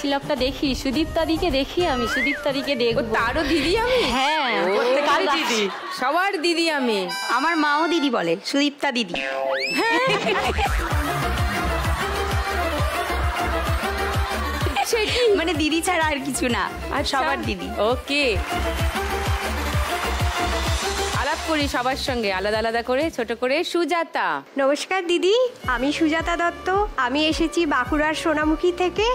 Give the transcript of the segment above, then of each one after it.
তিলকটা দেখি, সুদীপ্তাদিকে দেখি, আমি সুদীপ্তাদিকে দেখব। তারও দিদি আমি? হ্যাঁ, দিদি, সবার দিদি আমি। আমার মাও দিদি বলে, সুদীপ্তা দিদি। মানে দিদি ছাড়া আর কিছু না, আর সবার দিদি। ওকে, আলাপ করি সবার সঙ্গে আলাদা আলাদা করে, ছোট করে। সুজাতা। নমস্কার দিদি, আমি সুজাতা দত্ত। আমি এসেছি বাঁকুড়ার সোনামুখী থেকে।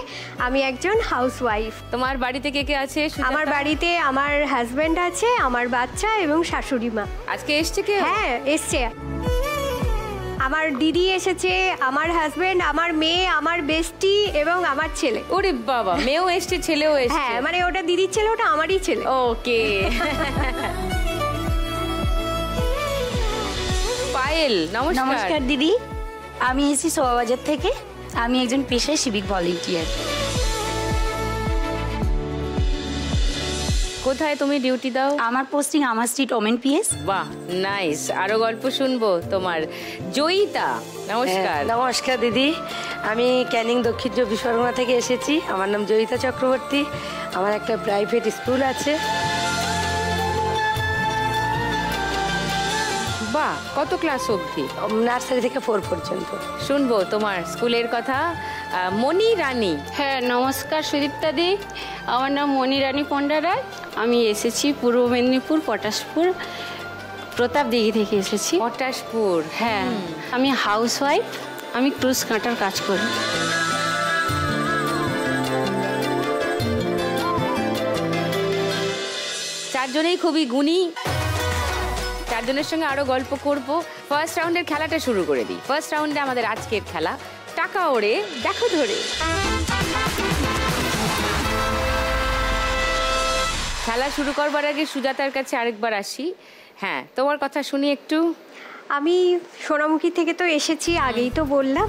আমি একজন হাউসওয়াইফ। তোমার বাড়িতে কে কে আছে? আমার বাড়িতে আমার হাজবেন্ড আছে, আমার বাচ্চা এবং শাশুড়ি মা। আজকে এসছে কে? হ্যাঁ, এসছে। আমার দিদি এসেছে, আমার হাজবেন্ড, আমার মেয়ে, আমার বেস্টি এবং আমার ছেলে। ওরে বাবা, মেয়েও এসছে, ছেলেও এসছে। হ্যাঁ, মানে ওটা দিদির ছেলে, ওটা আমারই ছেলে। ওকে। পায়েল। নমস্কার। নমস্কার দিদি, আমি এসেছি শোভাবাজার থেকে। আমি একজন পেশায় সিভিক ভলেন্টিয়ার। কোথায় তুমি ডিউটি দাও? আমার পোস্টিং আমার স্ট্রিট ওমেন পিএস। বাহ, নাইস। আরো গল্প শুনবো তোমার। জয়িতা। নমস্কার। নমস্কার দিদি, আমি ক্যানিং দক্ষিণ চব্বিশ পরগনা থেকে এসেছি। আমার নাম জয়িতা চক্রবর্তী। আমার একটা প্রাইভেট স্কুল আছে। বাহ, কত ক্লাস অবধি? নার্সারি থেকে 4 পর্যন্ত। শুনবো তোমার স্কুলের কথা। মণি রানী। হ্যাঁ, নমস্কার সুদীপ্তাদি, আমার নাম মণি রানী পণ্ডা রায়। আমি এসেছি পূর্ব মেদিনীপুর পটাশপুর প্রতাপদিঘি থেকে এসেছি। পটাশপুর। হ্যাঁ, আমি হাউসওয়াইফ। আমি ক্রুজ কাঁটার কাজ করি। চারজনেই খুবই গুণী। চারজনের সঙ্গে আরো গল্প করব। ফার্স্ট রাউন্ডের খেলাটা শুরু করে দিই। ফার্স্ট রাউন্ডে আমাদের আজকের খেলা টাকা ওড়ে দেখো ধরে। খেলা শুরু করবার আগে সুজাতার কাছে আরেকবার আসি। হ্যাঁ, তোমার কথা শুনি একটু। আমি সোনামুখী থেকে তো এসেছি, আগেই তো বললাম।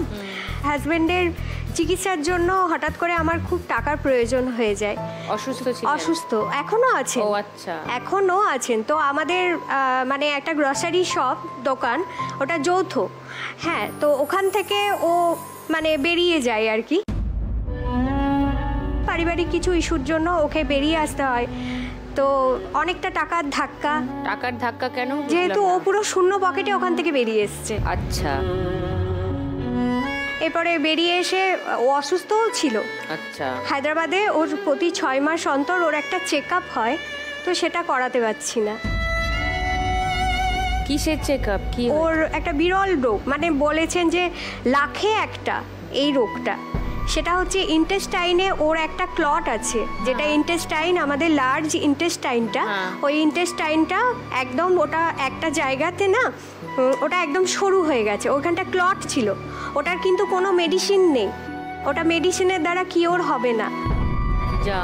হাজবেন্ডের চিকিৎসার জন্য হঠাৎ করে আমার খুব টাকার প্রয়োজন হয়ে যায়। অসুস্থ ছিল? অসুস্থ, এখনো আছেন। ও আচ্ছা। এখনো আছেন। তো আমাদের মানে একটা গ্রসারি শপ দোকান, ওটা যৌথ। হ্যাঁ, তো ওখান থেকে ও মানে বেরিয়ে যায় আর কি। পারিবারিক কিছু ইস্যুর জন্য ওকে বেরিয়ে আসতে হয়। তো অনেকটা টাকার ধাক্কা। টাকার ধাক্কা কেন? যেহেতু ও পুরো শূন্য পকেটে ওখান থেকে বেরিয়ে এসছে। আচ্ছা। এরপরে বেরিয়ে এসে ও অসুস্থও ছিল। আচ্ছা। হায়দ্রাবাদে ওর প্রতি 6 মাস অন্তর ওর একটা চেক আপ হয়, তো সেটা করাতে পারছি না। কিসের চেক আপ? কি ওর একটা বিরল রোগ, মানে বলেছেন যে লাখে একটা এই রোগটা। সেটা হচ্ছে ইন্টেস্টাইনে ওর একটা ক্লট আছে, যেটা ইন্টেস্টাইন, আমাদের লার্জ ইন্টেস্টাইনটা, ওই ইন্টেস্টাইনটা একদম ওটা একটা জায়গাতে না, ওটা একদম সরু হয়ে গেছে। ওইখানটা ক্লট ছিল। ওটার কিন্তু কোনো মেডিসিন নেই। ওটা মেডিসিনের দ্বারা কিওর হবে না। যা